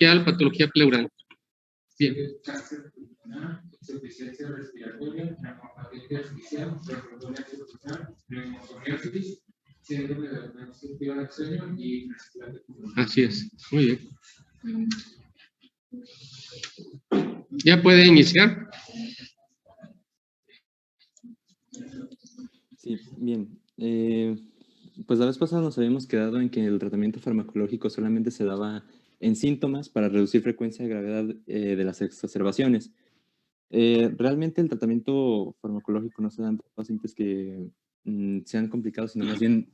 bronquial, patología pleural. Bien. Insuficiencia respiratoria, neumopatía artificial, neumopsoriasis, síndrome de obstrucción del sueño y trasplante pulmonar. Así es, muy bien. ¿Ya puede iniciar? Sí, bien. Pues la vez pasada nos habíamos quedado en que el tratamiento farmacológico solamente se daba en síntomas para reducir frecuencia de gravedad de las exacerbaciones. Realmente el tratamiento farmacológico no se da en pacientes que sean complicados, sino más bien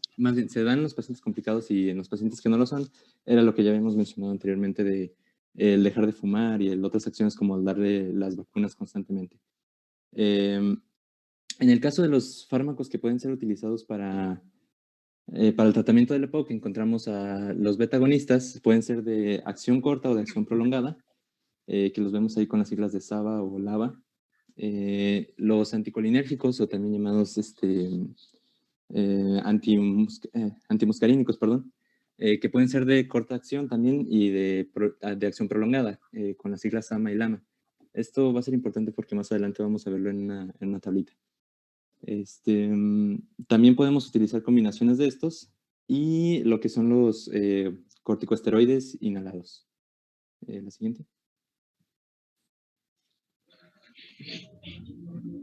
se dan en los pacientes complicados y en los pacientes que no lo son. Era lo que ya habíamos mencionado anteriormente de el dejar de fumar y otras acciones como el darle las vacunas constantemente. En el caso de los fármacos que pueden ser utilizados para el tratamiento del EPOC, encontramos a los beta-agonistas, pueden ser de acción corta o de acción prolongada, que los vemos ahí con las siglas de SABA o LABA. Los anticolinérgicos, o también llamados antimuscarínicos, perdón, que pueden ser de corta acción también y de acción prolongada, con las siglas SAMA y LAMA. Esto va a ser importante porque más adelante vamos a verlo en una tablita. También podemos utilizar combinaciones de estos y lo que son los corticosteroides inhalados. La siguiente.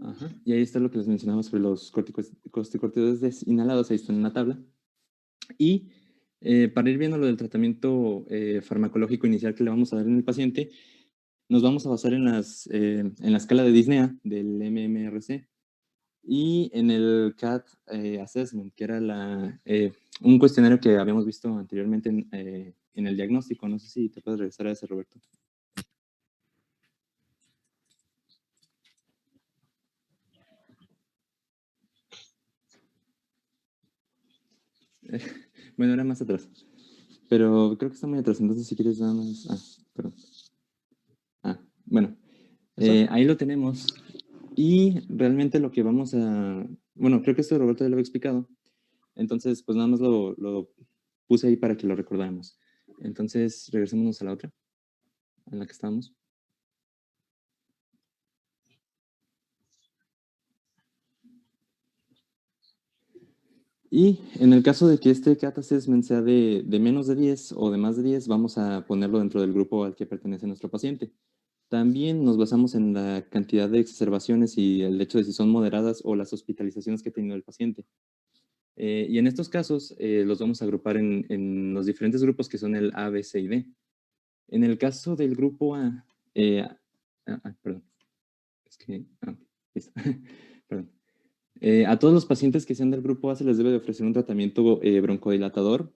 Ajá. Y ahí está lo que les mencionaba sobre los corticosteroides inhalados, ahí están en la tabla. Y para ir viendo lo del tratamiento farmacológico inicial que le vamos a dar en el paciente, nos vamos a basar en la escala de Disnea del MMRC y en el CAT Assessment, que era un cuestionario que habíamos visto anteriormente en el diagnóstico. No sé si te puedes regresar a ese, Roberto. Bueno, era más atrás. Pero creo que está muy atrás, entonces si quieres nada más... perdón. Bueno. Ahí lo tenemos. Y realmente lo que vamos a... Bueno, creo que esto Roberto ya lo había explicado. Entonces, pues nada más lo puse ahí para que lo recordáramos. Entonces, regresémonos a la otra, en la que estábamos. Y en el caso de que este CAT Assessment sea de menos de 10 o de más de 10, vamos a ponerlo dentro del grupo al que pertenece nuestro paciente. También nos basamos en la cantidad de exacerbaciones y el hecho de si son moderadas o las hospitalizaciones que ha tenido el paciente. Y en estos casos los vamos a agrupar en los diferentes grupos que son el A, B, C y D. En el caso del grupo A, perdón. Es que, listo. Perdón. A todos los pacientes que sean del grupo A se les debe de ofrecer un tratamiento broncodilatador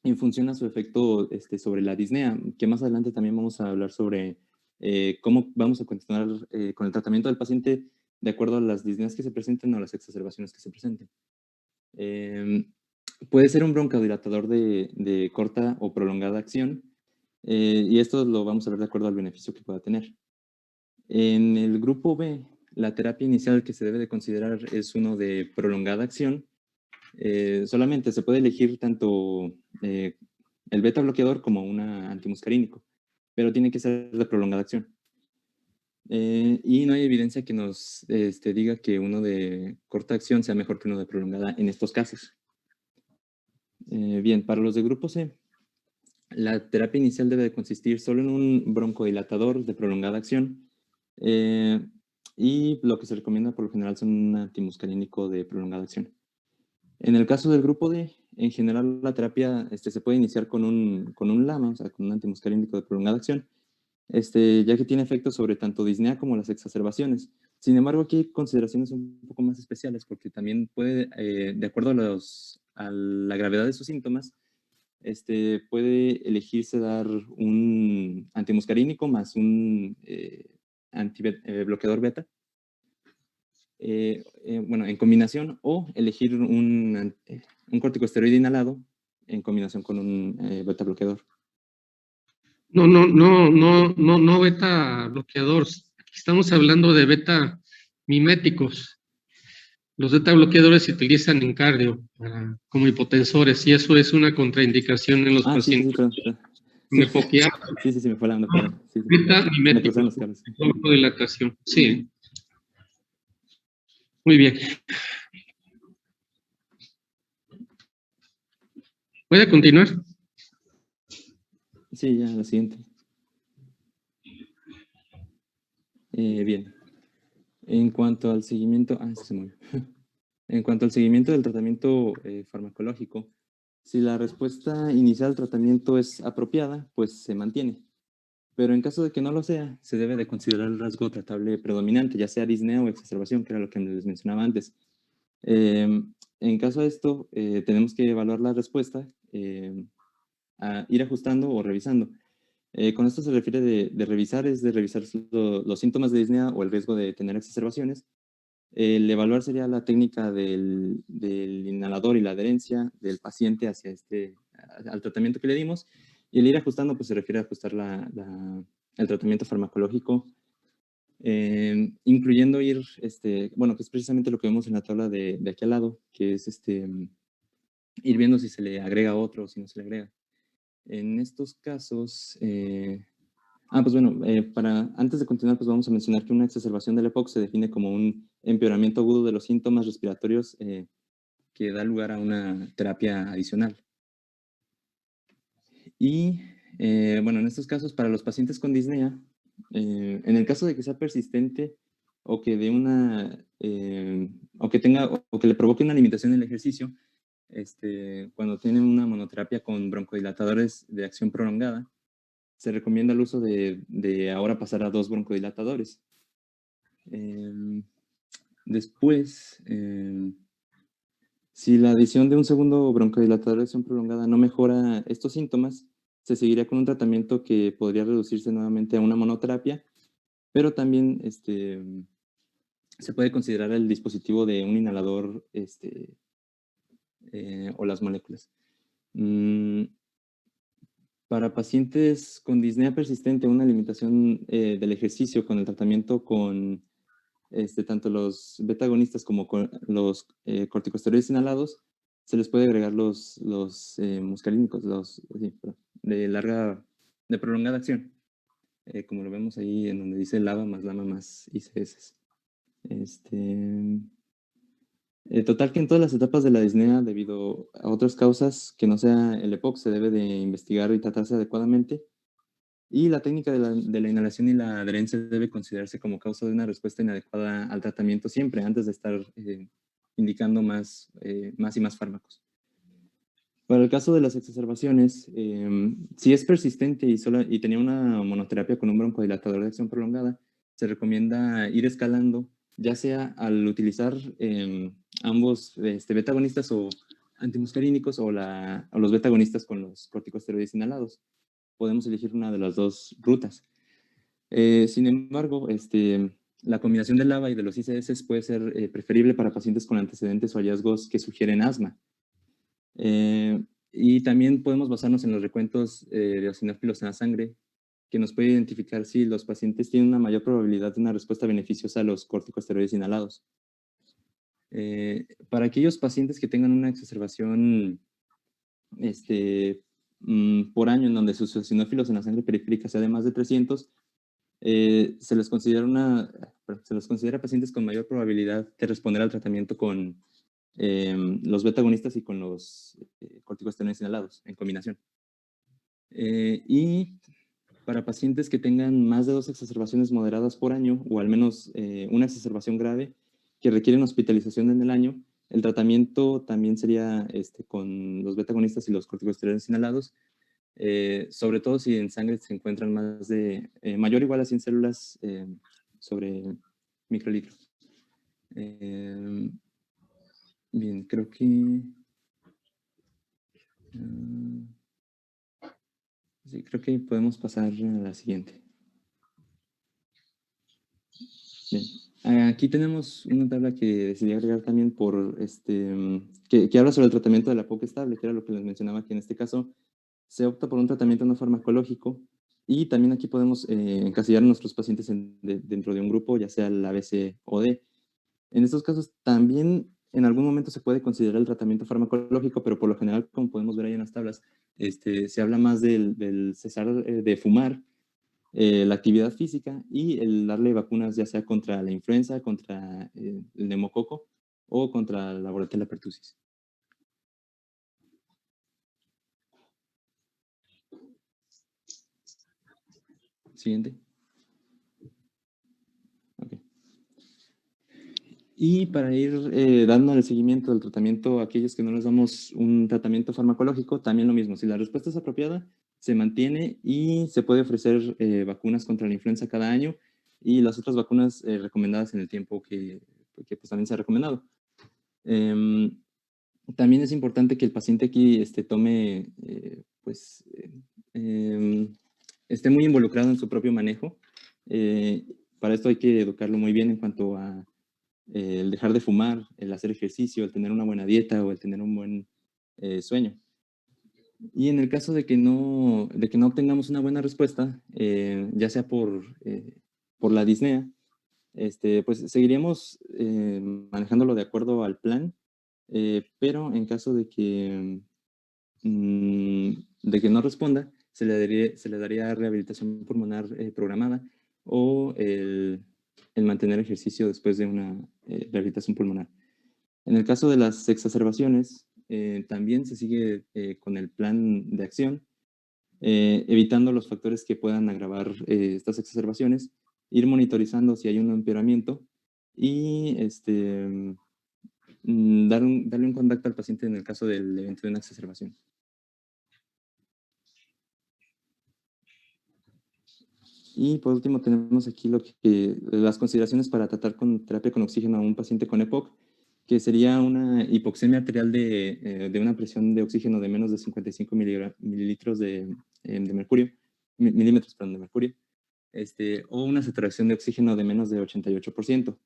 en función a su efecto sobre la disnea, que más adelante también vamos a hablar sobre cómo vamos a continuar con el tratamiento del paciente de acuerdo a las disneas que se presenten o las exacerbaciones que se presenten. Puede ser un broncodilatador de corta o prolongada acción, y esto lo vamos a ver de acuerdo al beneficio que pueda tener. En el grupo B, la terapia inicial que se debe de considerar es uno de prolongada acción. Solamente se puede elegir tanto el beta bloqueador como un antimuscarínico, pero tiene que ser de prolongada acción. Y no hay evidencia que nos diga que uno de corta acción sea mejor que uno de prolongada en estos casos. Bien, para los de grupo C, la terapia inicial debe de consistir solo en un broncodilatador de prolongada acción, y lo que se recomienda por lo general son un antimuscarínico de prolongada acción. En el caso del grupo D, en general la terapia se puede iniciar con un LAMA, o sea, con un antimuscarínico de prolongada acción, ya que tiene efectos sobre tanto disnea como las exacerbaciones. Sin embargo, aquí hay consideraciones un poco más especiales porque también puede, de acuerdo a la gravedad de sus síntomas, puede elegirse dar un antimuscarínico más un bloqueador beta, bueno, en combinación, o elegir un corticosteroide inhalado en combinación con un beta bloqueador. No beta bloqueadores. Aquí estamos hablando de beta miméticos. Los beta bloqueadores se utilizan en cardio como hipotensores y eso es una contraindicación en los pacientes. Sí, me foqueaba. Sí, me fue la onda. Sí. Beta-miméticos, Me cruzaron los cables. broncolatación. Sí. Muy bien. ¿Puede continuar? Sí, ya, la siguiente. Bien. En cuanto al seguimiento... se movió. En cuanto al seguimiento del tratamiento farmacológico, si la respuesta inicial al tratamiento es apropiada, pues se mantiene. Pero en caso de que no lo sea, se debe de considerar el rasgo tratable predominante, ya sea disnea o exacerbación, que era lo que les mencionaba antes. En caso de esto, tenemos que evaluar la respuesta, a ir ajustando o revisando. Con esto se refiere de revisar, es de revisar los síntomas de disnea o el riesgo de tener exacerbaciones. El evaluar sería la técnica del inhalador y la adherencia del paciente hacia al tratamiento que le dimos. Y el ir ajustando, pues se refiere a ajustar el tratamiento farmacológico, incluyendo ir, bueno, que es precisamente lo que vemos en la tabla de aquí al lado, que es ir viendo si se le agrega otro o si no se le agrega. En estos casos, pues bueno, antes de continuar, pues vamos a mencionar que una exacerbación del EPOC se define como un empeoramiento agudo de los síntomas respiratorios que da lugar a una terapia adicional. Y bueno, en estos casos, para los pacientes con disnea, en el caso de que sea persistente o que o que le provoque una limitación en el ejercicio, cuando tienen una monoterapia con broncodilatadores de acción prolongada, se recomienda el uso de ahora pasar a 2 broncodilatadores. Después, si la adición de un segundo broncodilatador de acción prolongada no mejora estos síntomas, se seguiría con un tratamiento que podría reducirse nuevamente a una monoterapia, pero también se puede considerar el dispositivo de un inhalador o las moléculas. Para pacientes con disnea persistente, una limitación del ejercicio con el tratamiento con tanto los beta-agonistas como con los corticosteroides inhalados, se les puede agregar los muscarínicos, de prolongada acción, como lo vemos ahí en donde dice LAMA más ICS. Total que en todas las etapas de la disnea, debido a otras causas que no sea el EPOC, se debe de investigar y tratarse adecuadamente. Y la técnica de la inhalación y la adherencia debe considerarse como causa de una respuesta inadecuada al tratamiento siempre, antes de estar indicando más y más fármacos. Para el caso de las exacerbaciones, si es persistente y tenía una monoterapia con un broncodilatador de acción prolongada, se recomienda ir escalando, ya sea al utilizar ambos beta-agonistas o antimuscarínicos o los beta-agonistas con los corticosteroides inhalados. Podemos elegir una de las dos rutas. Sin embargo, la combinación del LABA y de los ICS puede ser preferible para pacientes con antecedentes o hallazgos que sugieren asma. Y también podemos basarnos en los recuentos de eosinófilos en la sangre, que nos puede identificar si los pacientes tienen una mayor probabilidad de una respuesta beneficiosa a los corticosteroides inhalados. Para aquellos pacientes que tengan una exacerbación por año en donde sus eosinófilos en la sangre periférica sea de más de 300, se les considera pacientes con mayor probabilidad de responder al tratamiento con los beta-agonistas y con los corticosteroides inhalados en combinación. Y para pacientes que tengan más de 2 exacerbaciones moderadas por año o al menos una exacerbación grave que requieren hospitalización en el año, el tratamiento también sería con los beta-agonistas y los corticosteroides inhalados, sobre todo si en sangre se encuentran más de mayor o igual a 100 células sobre microlitro. Bien, creo que sí, creo que podemos pasar a la siguiente. Bien. Aquí tenemos una tabla que decidí agregar también que habla sobre el tratamiento de la POC estable, que era lo que les mencionaba, que en este caso se opta por un tratamiento no farmacológico y también aquí podemos encasillar a nuestros pacientes dentro de un grupo, ya sea el ABC o D. En estos casos también en algún momento se puede considerar el tratamiento farmacológico, pero por lo general, como podemos ver ahí en las tablas, se habla más del cesar de fumar, la actividad física y el darle vacunas ya sea contra la influenza, contra el neumococo o contra la Bordetella pertussis. Siguiente. Okay. Y para ir dando el seguimiento del tratamiento a aquellos que no les damos un tratamiento farmacológico, también lo mismo. Si la respuesta es apropiada, se mantiene y se puede ofrecer vacunas contra la influenza cada año y las otras vacunas recomendadas en el tiempo que pues, también se ha recomendado. También es importante que el paciente aquí tome, esté muy involucrado en su propio manejo. Para esto hay que educarlo muy bien en cuanto a el dejar de fumar, el hacer ejercicio, el tener una buena dieta o el tener un buen sueño. Y en el caso de que no obtengamos una buena respuesta, ya sea por la disnea, pues seguiríamos manejándolo de acuerdo al plan, pero en caso de que no responda, se le daría rehabilitación pulmonar programada o el mantener ejercicio después de una rehabilitación pulmonar. En el caso de las exacerbaciones, también se sigue con el plan de acción, evitando los factores que puedan agravar estas exacerbaciones, ir monitorizando si hay un empeoramiento y darle un contacto al paciente en el caso del evento de una exacerbación. Y por último tenemos aquí las consideraciones para tratar con terapia con oxígeno a un paciente con EPOC, que sería una hipoxemia arterial de una presión de oxígeno de menos de 55 mililitros de mercurio, milímetros de mercurio, o una saturación de oxígeno de menos de 88%.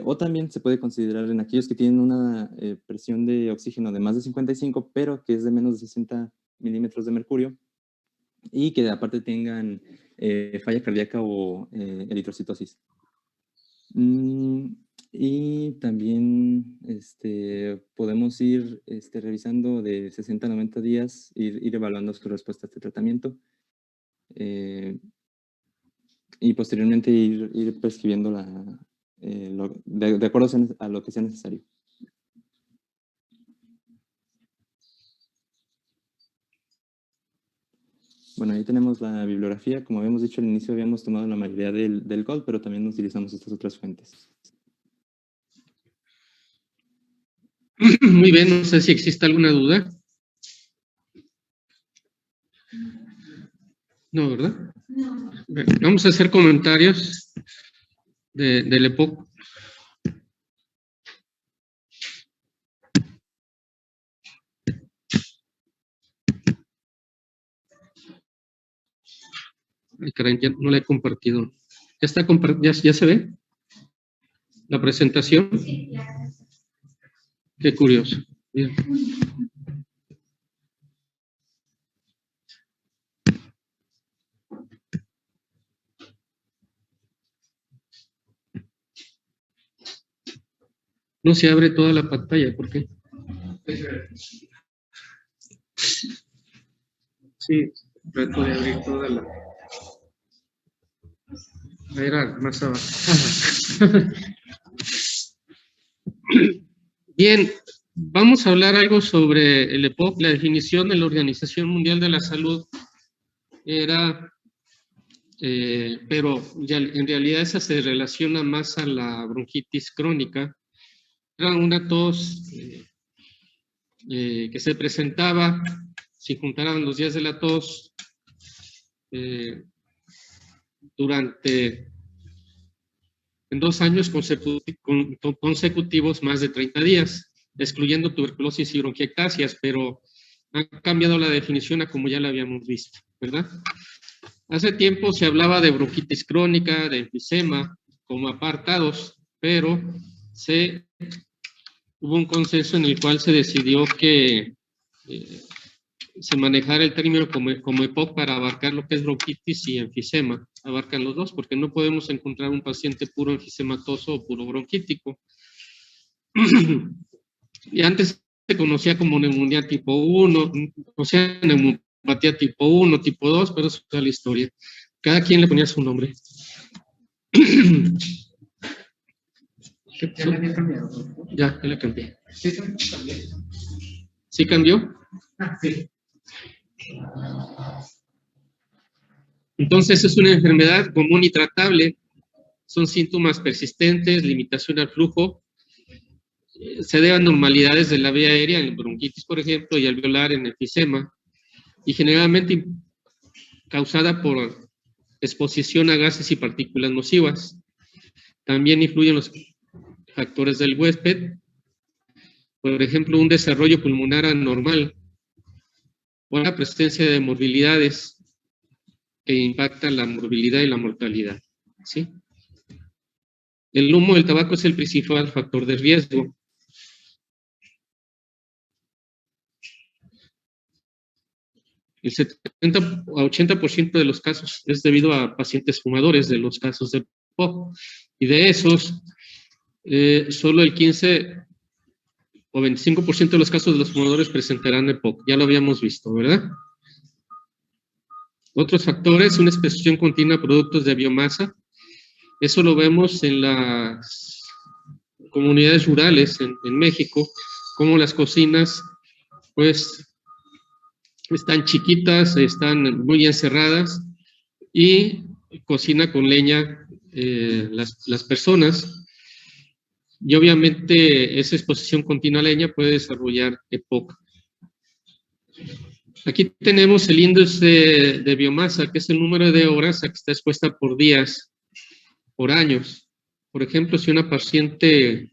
O también se puede considerar en aquellos que tienen una presión de oxígeno de más de 55, pero que es de menos de 60 milímetros de mercurio, y que aparte tengan falla cardíaca o eritrocitosis. Y también podemos ir revisando de 60 a 90 días, ir evaluando su respuesta a este tratamiento y posteriormente ir prescribiendo de acuerdo a lo que sea necesario. Bueno, ahí tenemos la bibliografía. Como habíamos dicho al inicio, habíamos tomado la mayoría del GOLD, pero también utilizamos estas otras fuentes. Muy bien, no sé si existe alguna duda. No, ¿verdad? No. Bueno, vamos a hacer comentarios del EPOC. Ay, caray, ya no la he compartido. ¿Ya está compartida? ¿Ya se ve la presentación? Sí, ya. Qué curioso. Bien. No se abre toda la pantalla, ¿por qué? Sí, trato de abrir toda la... Era más abajo. Bien, vamos a hablar algo sobre el EPOC. La definición de la Organización Mundial de la Salud era, pero ya en realidad esa se relaciona más a la bronquitis crónica. Era una tos que se presentaba, si juntaran los días de la tos, en 2 años consecutivos más de 30 días, excluyendo tuberculosis y bronquiectasias, pero ha cambiado la definición a como ya la habíamos visto, ¿verdad? Hace tiempo se hablaba de bronquitis crónica, de enfisema, como apartados, pero hubo un consenso en el cual se decidió que se manejara el término como EPOC para abarcar lo que es bronquitis y enfisema. Abarcan los dos, porque no podemos encontrar un paciente puro enfisematoso o puro bronquítico. Y antes se conocía como neumonía tipo 1, o sea, neumonopatía tipo 1, tipo 2, pero eso es la historia. Cada quien le ponía su nombre. Ya la había cambiado, ¿no? Ya la cambié. Sí, también. ¿Sí cambió? Ah, sí. Entonces es una enfermedad común y tratable. Son síntomas persistentes, limitación al flujo. Se debe a anormalidades de la vía aérea, en bronquitis, por ejemplo, y alveolar en enfisema. Y generalmente causada por exposición a gases y partículas nocivas. También influyen los factores del huésped. Por ejemplo, un desarrollo pulmonar anormal o la presencia de morbilidades que impactan la morbilidad y la mortalidad, ¿sí? El humo del tabaco es el principal factor de riesgo. El 70 a 80% de los casos es debido a pacientes fumadores, de los casos de POC. Y de esos, solo el 15 o 25% de los casos de los fumadores presentarán EPOC. Ya lo habíamos visto, ¿verdad? Otros factores, una exposición continua a productos de biomasa. Eso lo vemos en las comunidades rurales en México, como las cocinas, pues, están chiquitas, están muy encerradas y cocina con leña las personas. Y obviamente esa exposición continua a leña puede desarrollar EPOC. Aquí tenemos el índice de biomasa, que es el número de horas a que está expuesta por días, por años. Por ejemplo, si una paciente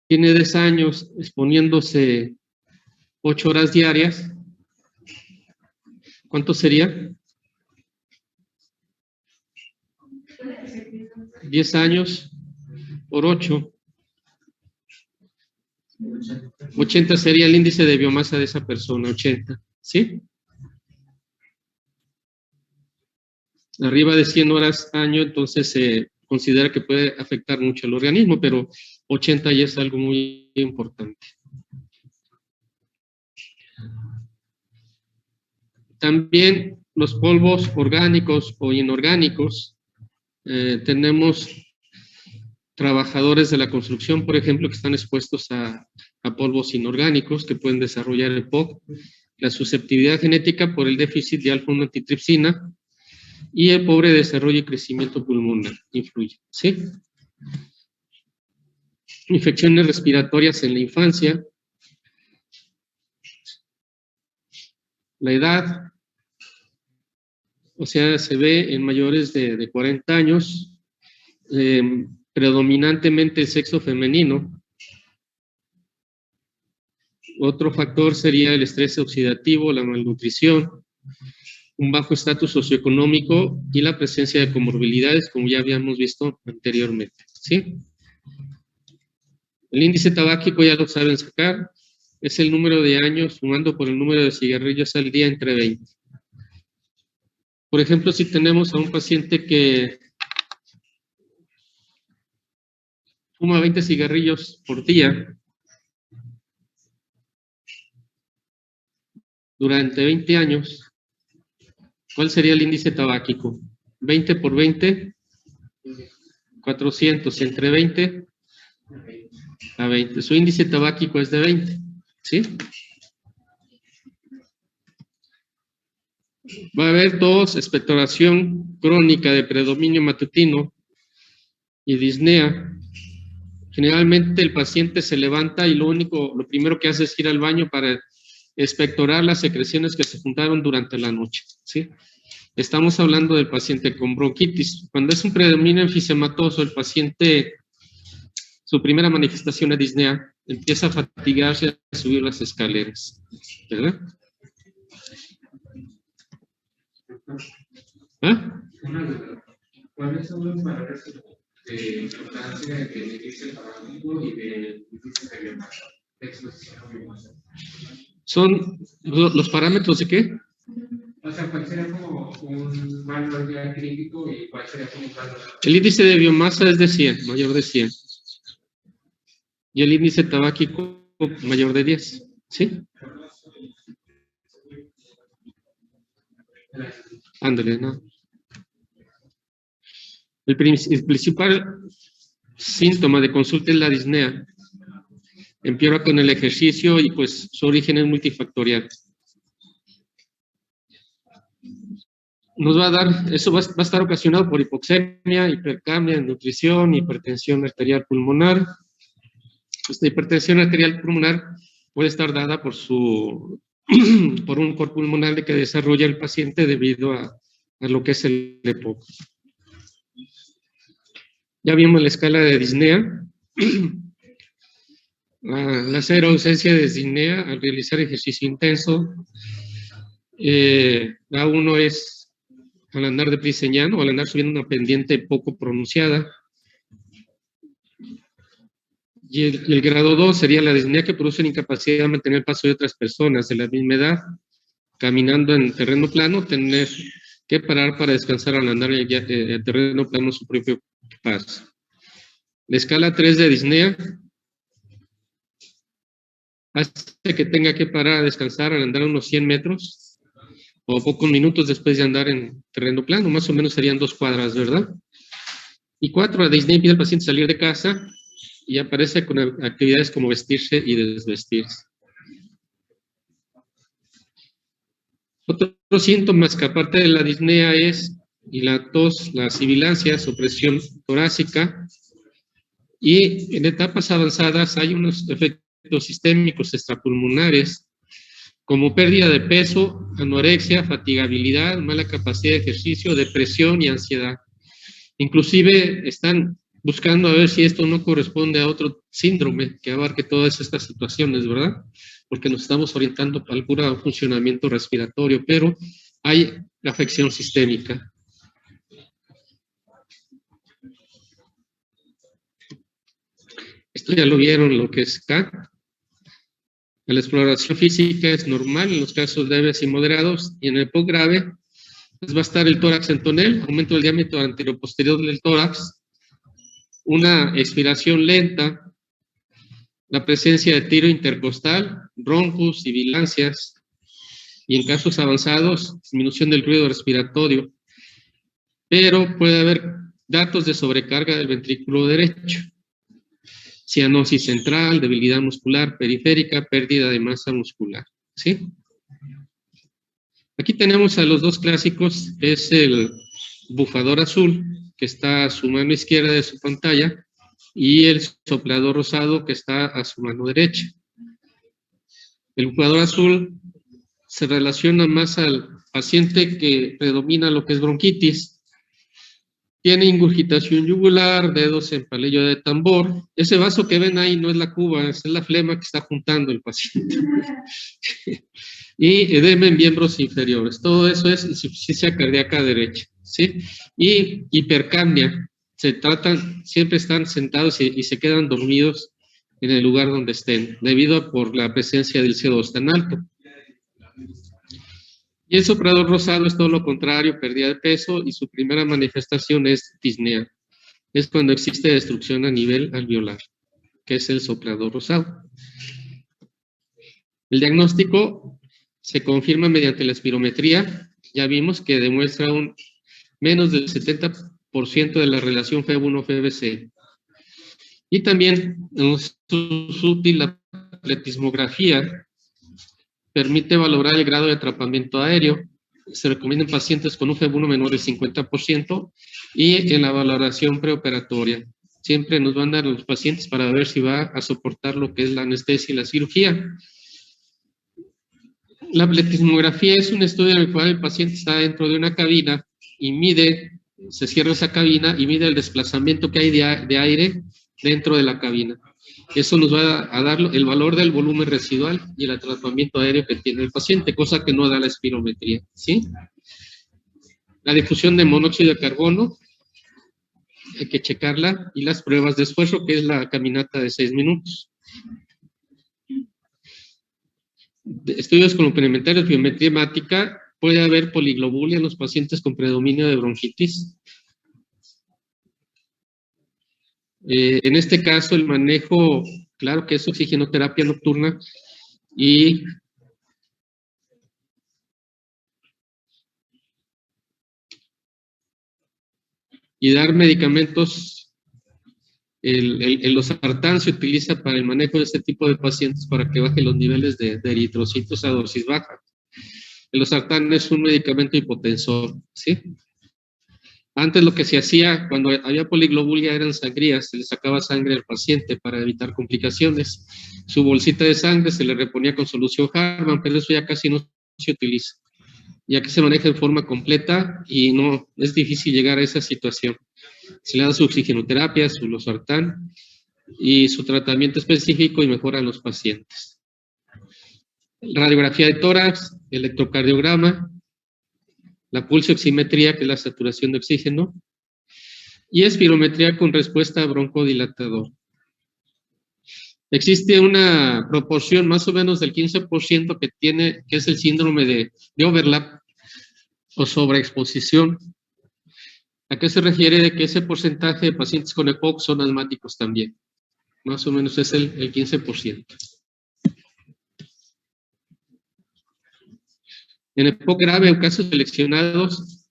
tiene 10 años exponiéndose 8 horas diarias, ¿cuánto sería? 10 años por 8. 80 sería el índice de biomasa de esa persona, 80, ¿sí? Arriba de 100 horas año, entonces se considera que puede afectar mucho al organismo, pero 80 ya es algo muy importante. También los polvos orgánicos o inorgánicos. Tenemos trabajadores de la construcción, por ejemplo, que están expuestos a polvos inorgánicos que pueden desarrollar EPOC, la susceptibilidad genética por el déficit de alfa-1 antitripsina y el pobre desarrollo y crecimiento pulmonar influye, ¿sí? Infecciones respiratorias en la infancia, la edad, o sea, se ve en mayores de 40 años, predominantemente el sexo femenino. Otro factor sería el estrés oxidativo, la malnutrición, un bajo estatus socioeconómico y la presencia de comorbilidades, como ya habíamos visto anteriormente, ¿sí? El índice tabáquico ya lo saben sacar, es el número de años fumando por el número de cigarrillos al día entre 20. Por ejemplo, si tenemos a un paciente que fuma 20 cigarrillos por día durante 20 años, ¿cuál sería el índice tabáquico? 20 por 20, 400, entre 20 a 20. Su índice tabáquico es de 20, ¿sí? Va a haber tos, expectoración crónica de predominio matutino y disnea. Generalmente el paciente se levanta y lo primero que hace es ir al baño para expectorar las secreciones que se juntaron durante la noche, ¿sí? Estamos hablando del paciente con bronquitis. Cuando es un predominio enfisematoso, el paciente, su primera manifestación es disnea, empieza a fatigarse a subir las escaleras, ¿verdad? ¿Ah? ¿Cuáles son los valores de importancia del índice tabáquico y del índice de biomasa? De exposición a biomasa. ¿Son los parámetros de qué? O sea, ¿cuál sería como un valor ya crítico y cuál sería como un valor? El índice de biomasa es de 100, mayor de 100. Y el índice tabáquico mayor de 10. ¿Sí? Ándale, ¿no? El principal síntoma de consulta es la disnea. Empeora con el ejercicio y pues su origen es multifactorial. Nos va a dar, eso va a estar ocasionado por hipoxemia, hipercamia, nutrición, hipertensión arterial pulmonar. Esta hipertensión arterial pulmonar puede estar dada por por un cor pulmonar que desarrolla el paciente debido a lo que es el EPOC. Ya vimos la escala de disnea. La cero ausencia de disnea al realizar ejercicio intenso. La 1 es al andar deprisa y llano, o al andar subiendo una pendiente poco pronunciada. Y el grado 2 sería la disnea que produce la incapacidad de mantener el paso de otras personas de la misma edad, caminando en terreno plano, tener que parar para descansar al andar en terreno plano su propio paso. La escala 3 de disnea hace que tenga que parar a descansar al andar unos 100 metros o pocos minutos después de andar en terreno plano, más o menos serían 2 cuadras, ¿verdad? Y 4, la disnea impide al paciente salir de casa y aparece con actividades como vestirse y desvestirse. Otros síntomas que aparte de la disnea es y la tos, la sibilancia, opresión torácica, y en etapas avanzadas hay unos efectos sistémicos extrapulmonares como pérdida de peso, anorexia, fatigabilidad, mala capacidad de ejercicio, depresión y ansiedad. Inclusive están buscando a ver si esto no corresponde a otro síndrome que abarque todas estas situaciones, ¿verdad? Porque nos estamos orientando para el puro funcionamiento respiratorio, pero hay afección sistémica. Esto ya lo vieron, lo que es CAT. La exploración física es normal en los casos leves y moderados, y en el EPOC grave pues va a estar el tórax en tonel, aumento del diámetro anteroposterior del tórax, una expiración lenta, la presencia de tiro intercostal, broncos, sibilancias, y en casos avanzados, disminución del ruido respiratorio. Pero puede haber datos de sobrecarga del ventrículo derecho, cianosis central, debilidad muscular periférica, pérdida de masa muscular, ¿sí? Aquí tenemos a los dos clásicos, es el bufador azul, que está a su mano izquierda de su pantalla, y el soplador rosado, que está a su mano derecha. El bufador azul se relaciona más al paciente que predomina lo que es bronquitis. Tiene ingurgitación yugular, dedos en palillo de tambor. Ese vaso que ven ahí no es la cuba, es la flema que está juntando el paciente. Y edema en miembros inferiores. Todo eso es insuficiencia cardíaca derecha, ¿sí? Y hipercapnia. Siempre están sentados y se quedan dormidos en el lugar donde estén, debido a por la presencia del CO2 tan alto. Y el soplador rosado es todo lo contrario, pérdida de peso, y su primera manifestación es disnea. Es cuando existe destrucción a nivel alveolar, que es el soplador rosado. El diagnóstico se confirma mediante la espirometría. Ya vimos que demuestra un menos del 70% de la relación FEB1-FEBC. Y también es útil la pletismografía. Permite valorar el grado de atrapamiento aéreo. Se recomienda en pacientes con un FEB1 menor del 50% y en la valoración preoperatoria. Siempre nos van a dar los pacientes para ver si va a soportar lo que es la anestesia y la cirugía. La pletismografía es un estudio en el cual el paciente está dentro de una cabina y se cierra esa cabina y mide el desplazamiento que hay de aire dentro de la cabina. Eso nos va a dar el valor del volumen residual y el atrapamiento aéreo que tiene el paciente, cosa que no da la espirometría, ¿sí? La difusión de monóxido de carbono, hay que checarla, y las pruebas de esfuerzo, que es la caminata de 6 minutos. Estudios complementarios, biometría hemática, puede haber poliglobulia en los pacientes con predominio de bronquitis. En este caso, el manejo, claro que es oxigenoterapia nocturna y dar medicamentos. El losartán se utiliza para el manejo de este tipo de pacientes para que baje los niveles de eritrocitos a dosis baja. El losartán es un medicamento hipotensor, ¿sí? Antes lo que se hacía cuando había poliglobulia eran sangrías, se le sacaba sangre al paciente para evitar complicaciones. Su bolsita de sangre se le reponía con solución Harman, pero eso ya casi no se utiliza, ya que se maneja de forma completa y no es difícil llegar a esa situación. Se le da su oxigenoterapia, su losartán y su tratamiento específico y mejora a los pacientes. Radiografía de tórax, electrocardiograma, la pulsioximetría, que es la saturación de oxígeno, y espirometría con respuesta a broncodilatador. Existe una proporción más o menos del 15% que es el síndrome de overlap o sobreexposición. ¿A qué se refiere? De que ese porcentaje de pacientes con EPOC son asmáticos también. Más o menos es el 15%. En EPOC grave, en casos seleccionados,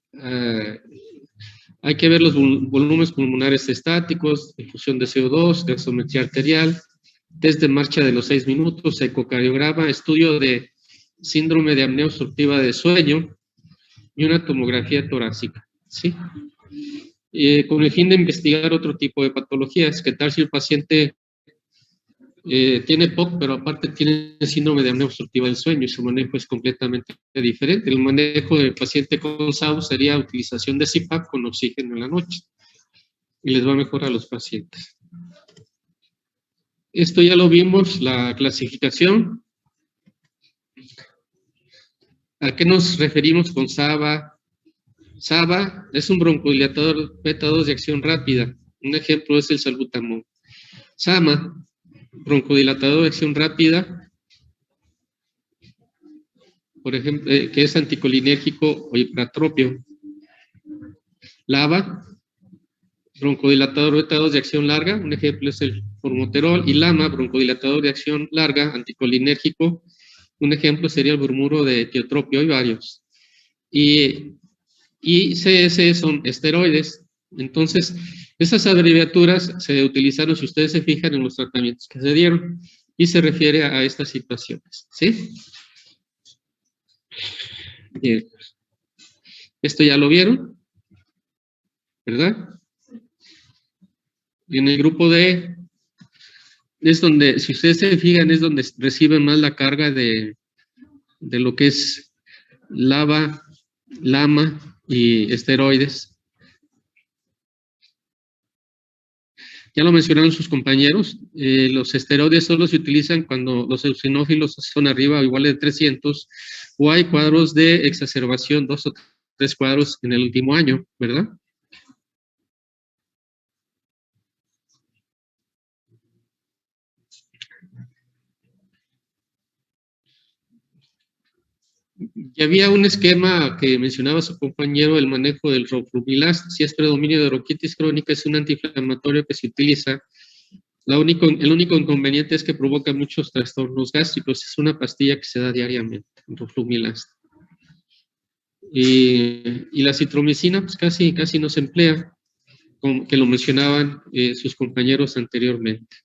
hay que ver los volúmenes pulmonares estáticos, difusión de CO2, gasometría arterial, test de marcha de los 6 minutos, ecocardiograma, estudio de síndrome de apnea obstructiva de sueño y una tomografía torácica, ¿sí? Con el fin de investigar otro tipo de patologías. ¿Qué tal si el paciente tiene POC, pero aparte tiene síndrome de apnea obstructiva del sueño y su manejo es completamente diferente? El manejo del paciente con SAO sería utilización de CPAP con oxígeno en la noche y les va a mejorar a los pacientes. Esto ya lo vimos, la clasificación. ¿A qué nos referimos con SABA? SABA es un broncodilatador beta 2 de acción rápida. Un ejemplo es el salbutamol. SAMA, broncodilatador de acción rápida, por ejemplo, que es anticolinérgico o hipratropio. LABA, broncodilatador beta 2 de acción larga, un ejemplo es el formoterol. Y LAMA, broncodilatador de acción larga, anticolinérgico, un ejemplo sería el bromuro de tiotropio, hay varios. Y CS son esteroides. Entonces, esas abreviaturas se utilizaron, si ustedes se fijan, en los tratamientos que se dieron, y se refiere a estas situaciones, ¿sí? Bien. Esto ya lo vieron, ¿verdad? En el grupo D, es donde, si ustedes se fijan, es donde reciben más la carga de lo que es LABA, LAMA y esteroides. Ya lo mencionaron sus compañeros, los esteroides solo se utilizan cuando los eosinófilos son arriba o iguales de 300, o hay cuadros de exacerbación, 2 o 3 cuadros en el último año, ¿verdad? Y había un esquema que mencionaba su compañero, el manejo del roflumilast. Si es predominio de bronquitis crónica, es un antiinflamatorio que se utiliza. El único inconveniente es que provoca muchos trastornos gástricos. Es una pastilla que se da diariamente, roflumilast. Y la citromicina, pues casi no se emplea, como que lo mencionaban sus compañeros anteriormente.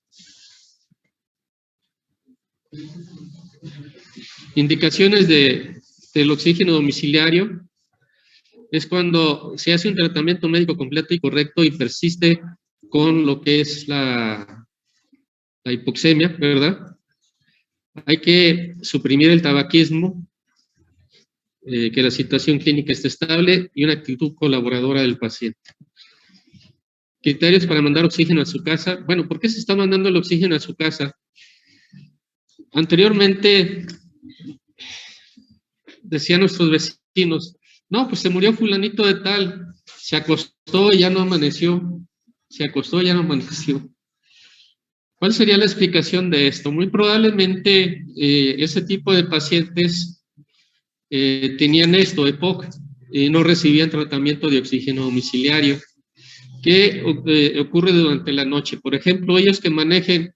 Indicaciones del oxígeno domiciliario es cuando se hace un tratamiento médico completo y correcto y persiste con lo que es la hipoxemia, ¿verdad? Hay que suprimir el tabaquismo, que la situación clínica esté estable y una actitud colaboradora del paciente. Criterios para mandar oxígeno a su casa. Bueno, ¿por qué se está mandando el oxígeno a su casa? Anteriormente decían nuestros vecinos, no, pues se murió fulanito de tal, se acostó y ya no amaneció, se acostó y ya no amaneció. ¿Cuál sería la explicación de esto? Muy probablemente ese tipo de pacientes tenían esto, EPOC, no recibían tratamiento de oxígeno domiciliario. ¿Qué ocurre durante la noche? Por ejemplo, ellos que manejen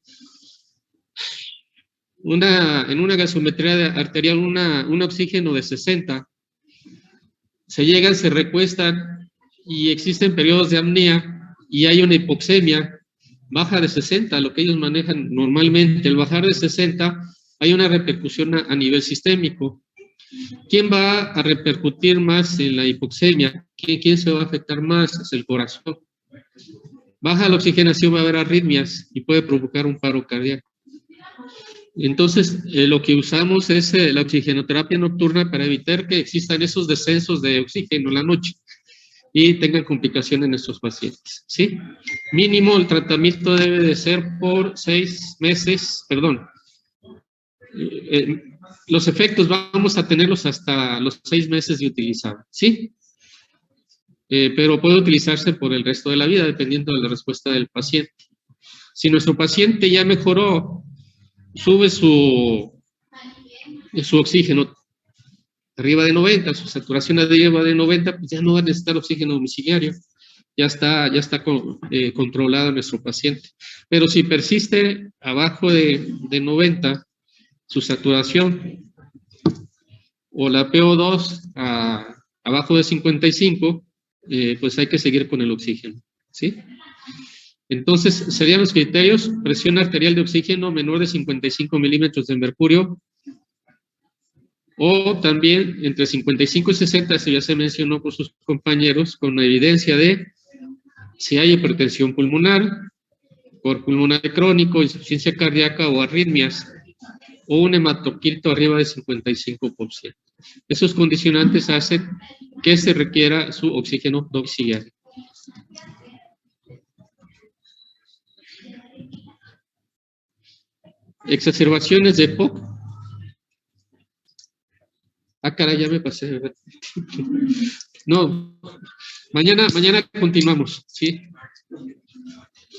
en una gasometría arterial un oxígeno de 60, se llegan, se recuestan y existen periodos de apnea y hay una hipoxemia, baja de 60, lo que ellos manejan normalmente. Al bajar de 60 hay una repercusión a nivel sistémico. ¿Quién va a repercutir más en la hipoxemia? ¿Quién se va a afectar más? Es el corazón. Baja la oxigenación, va a haber arritmias y puede provocar un paro cardíaco. Entonces, lo que usamos es la oxigenoterapia nocturna para evitar que existan esos descensos de oxígeno en la noche y tengan complicaciones en estos pacientes, ¿sí? Mínimo el tratamiento debe de ser por 6 meses, perdón. Los efectos vamos a tenerlos hasta los 6 meses de utilizar, ¿sí? Pero puede utilizarse por el resto de la vida, dependiendo de la respuesta del paciente. Si nuestro paciente ya mejoró, sube su oxígeno arriba de 90, su saturación arriba de 90, pues ya no va a necesitar oxígeno domiciliario. Ya está controlado nuestro paciente. Pero si persiste abajo de 90, su saturación, o la PO2 abajo de 55, pues hay que seguir con el oxígeno, ¿sí? Entonces, serían los criterios: presión arterial de oxígeno menor de 55 milímetros de mercurio, o también entre 55 y 60, eso ya se mencionó por sus compañeros, con evidencia de si hay hipertensión pulmonar, por pulmonar crónico, insuficiencia cardíaca o arritmias, o un hematocrito arriba de 55%. Esos condicionantes hacen que se requiera su oxígeno domiciliario. Exacerbaciones de EPOC. Caray, ya me pasé, ¿verdad? No, mañana continuamos, ¿sí?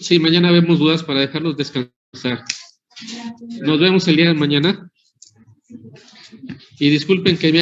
Sí, mañana vemos dudas para dejarlos descansar. Nos vemos el día de mañana. Y disculpen que me